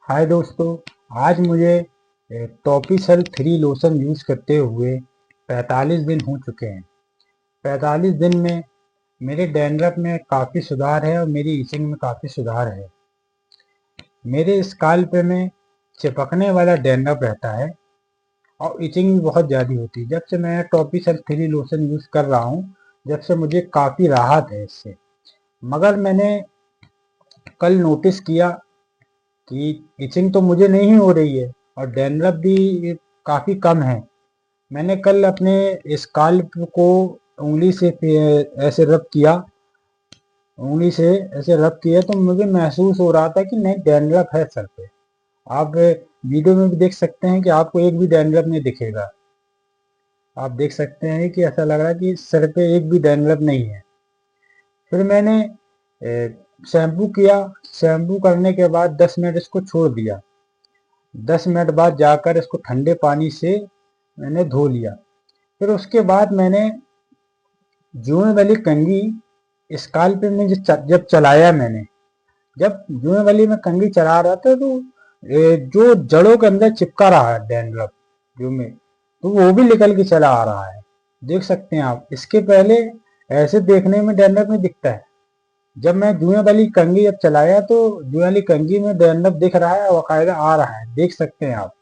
हाय दोस्तों। आज मुझे टॉपिसल 3 लोशन यूज़ करते हुए 45 दिन हो चुके हैं। 45 दिन में मेरे डैंड्रफ में काफ़ी सुधार है और मेरी इचिंग में काफ़ी सुधार है। मेरे स्काल्प में चिपकने वाला डैंड्रफ रहता है और इचिंग भी बहुत ज़्यादा होती है। जब से मैं टॉपिसल 3 लोशन यूज़ कर रहा हूँ, जब से मुझे काफ़ी राहत है इससे। मगर मैंने कल नोटिस किया कि इचिंग तो मुझे नहीं हो रही है और डैंड्रफ भी काफ़ी कम है। मैंने कल अपने स्काल्प को उंगली से ऐसे रब किया, उंगली से ऐसे रब किया तो मुझे महसूस हो रहा था कि नहीं, डैंड्रफ है सर पे। आप वीडियो में भी देख सकते हैं कि आपको एक भी डैंड्रफ नहीं दिखेगा। आप देख सकते हैं कि ऐसा लग रहा है कि सर पे एक भी डैंड्रफ नहीं है। फिर मैंने शैम्पू किया। शैम्पू करने के बाद 10 मिनट इसको छोड़ दिया। 10 मिनट बाद जाकर इसको ठंडे पानी से मैंने धो लिया। फिर उसके बाद मैंने जुएं वाली कंघी स्काल्प में जब चलाया मैंने, जब जुएं वाली में कंघी चला रहा था तो जो जड़ों के अंदर चिपका रहा है डैंड्रफ जो में, तो वो भी निकल के चला आ रहा है। देख सकते हैं आप। इसके पहले ऐसे देखने में डैंड्रफ नहीं दिखता है। जब मैं जुएं वाली कंघी जब चलाया तो जुएं वाली कंघी में डैंड्रफ दिख रहा है और बाकायदा आ रहा है, देख सकते हैं आप।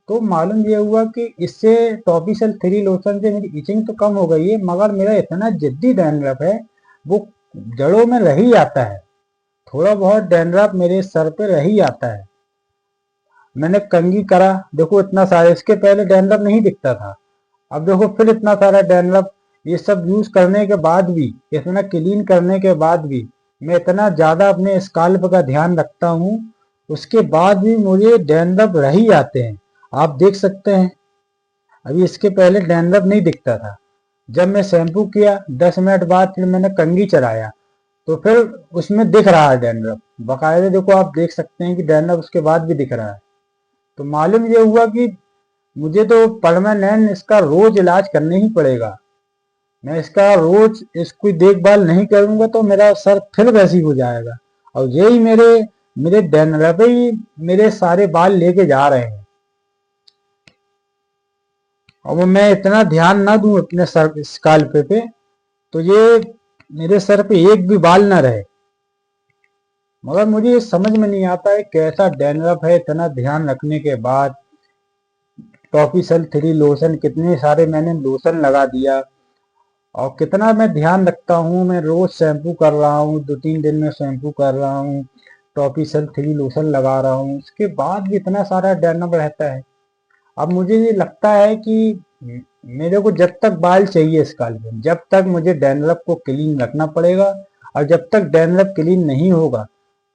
तो मालूम ये हुआ कि इससे टॉपिसल 3 लोशन से मेरी इचिंग तो कम हो गई है, मगर मेरा इतना जिद्दी डैंड्रफ है वो जड़ों में रह ही आता है। थोड़ा बहुत डैंड्रफ मेरे सर पे रह ही आता है। मैंने कंघी करा, देखो इतना सारा, इसके पहले डैंड्रफ नहीं दिखता था, अब देखो फिर इतना सारा डैंड्रफ। ये सब यूज करने के बाद भी, इतना क्लीन करने के बाद भी, मैं इतना ज्यादा अपने स्काल्प का ध्यान रखता हूँ, उसके बाद भी मुझे डैंड्रफ रह ही आते हैं। आप देख सकते हैं। अभी इसके पहले डैंड्रफ नहीं दिखता था। जब मैं शैम्पू किया 10 मिनट बाद फिर मैंने कंघी चलाया तो फिर उसमें दिख रहा है डैंड्रफ। बाकायदे देखो, आप देख सकते हैं कि डैंड्रफ उसके बाद भी दिख रहा है। तो मालूम ये हुआ कि मुझे तो परमानेंट इसका रोज इलाज करना ही पड़ेगा। मैं इसका रोज इसकी देखभाल नहीं करूंगा तो मेरा सर फिर वैसी हो जाएगा और यही मेरे मेरे डैंड्रफ ही मेरे सारे बाल लेके जा रहे हैं। और वो मैं इतना ना ना दूं अपने सर स्काल्प पे तो ये मेरे सर पे एक भी बाल ना रहे। मगर मुझे समझ में नहीं आता है कैसा डैंड्रफ है। इतना ध्यान रखने के बाद टॉपिसल 3 लोशन, कितने सारे मैंने लोशन लगा दिया और कितना मैं ध्यान रखता हूँ। मैं रोज शैम्पू कर रहा हूँ, 2-3 दिन में शैम्पू कर रहा हूँ, टॉपिसल 3 लोशन लगा रहा हूँ, उसके बाद भी इतना सारा डैंड्रफ रहता है। अब मुझे ये लगता है कि मेरे को जब तक बाल चाहिए स्काल्प में, जब तक मुझे डैंड्रफ को क्लीन रखना पड़ेगा। और जब तक डैंड्रफ क्लीन नहीं होगा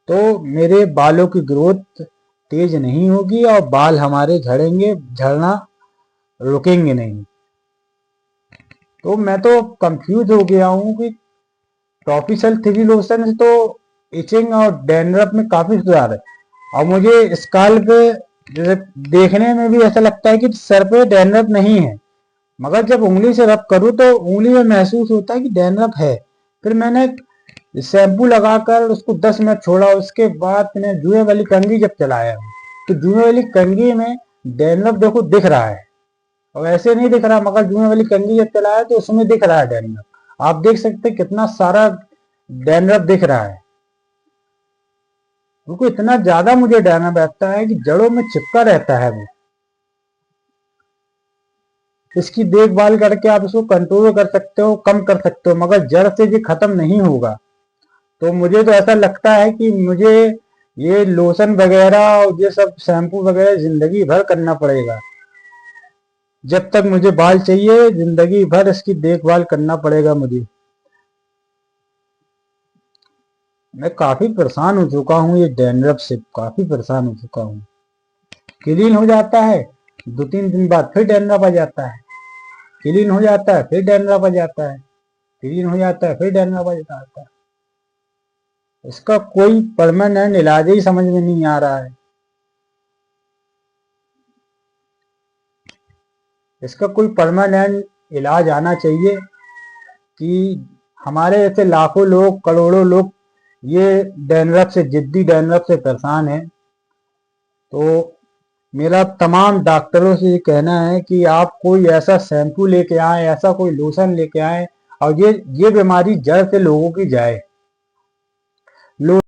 तो मेरे बालों की ग्रोथ तेज नहीं होगी और बाल हमारे झड़ेंगे, झड़ना रुकेंगे नहीं। तो मैं तो कंफ्यूज हो गया हूँ कि टॉपिसल 3 लोशन से तो इचिंग और डैंड्रफ में काफी सुधार है। और मुझे स्काल्प जैसे देखने में भी ऐसा लगता है कि सर पे डैंड्रफ नहीं है, मगर जब उंगली से रब करूँ तो उंगली में महसूस होता है कि डैंड्रफ है। फिर मैंने शैम्पू लगाकर उसको 10 मिनट छोड़ा, उसके बाद मैंने जुए वाली कंघी जब चलाया तो जुए वाली कंघी में डैंड्रफ देखो दिख रहा है। और ऐसे नहीं दिख रहा, मगर जुए वाली कंघी जब चलाया तो उसमें दिख रहा है डैंड्रफ। आप देख सकते हैं कितना सारा डैंड्रफ दिख रहा है। क्योंकि इतना ज्यादा मुझे डैंड्रफ रहता है कि जड़ों में चिपका रहता है वो। इसकी देखभाल करके आप इसको कंट्रोल कर सकते हो, कम कर सकते हो, मगर जड़ से ये खत्म नहीं होगा। तो मुझे तो ऐसा लगता है कि मुझे ये लोशन वगैरह और ये सब शैम्पू वगैरह जिंदगी भर करना पड़ेगा। जब तक मुझे बाल चाहिए जिंदगी भर इसकी देखभाल करना पड़ेगा मुझे। मैं काफी परेशान हो चुका हूँ, ये डैंड्रफ से काफी परेशान हो चुका हूँ। क्लीन हो जाता है, 2-3 दिन बाद फिर डैंड्रफ आ जाता है। क्लीन हो जाता है फिर डैंड्रफ आ जाता है। क्लीन हो जाता है फिर डैंड्रफ आ जाता है। इसका कोई परमानेंट इलाज ही समझ में नहीं आ रहा है। इसका कोई परमानेंट इलाज आना चाहिए कि हमारे ऐसे लाखों लोग, करोड़ों लोग ये डैंड्रफ से, जिद्दी डैंड्रफ से परेशान हैं तो मेरा तमाम डॉक्टरों से ये कहना है कि आप कोई ऐसा शैम्पू लेके आए, ऐसा कोई लोशन लेके आए और ये बीमारी जड़ से लोगों की जाए।